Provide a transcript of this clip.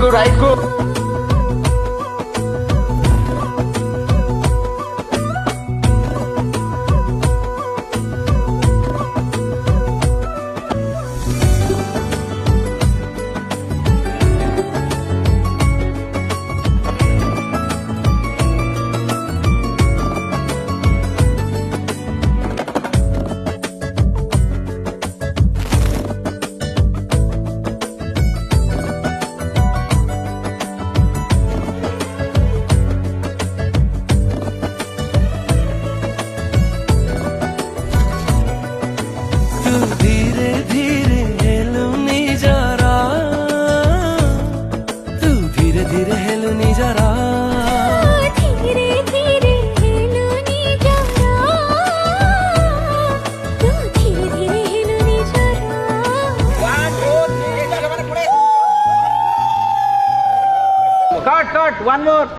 तू राइट को धीरे धीरे हेलुनी जरा, तू धीरे धीरे हेलुनी जरा, धीरे धीरे हेलुनी जरा, तू धीरे धीरे हेलुनी जरा। Cut cut one more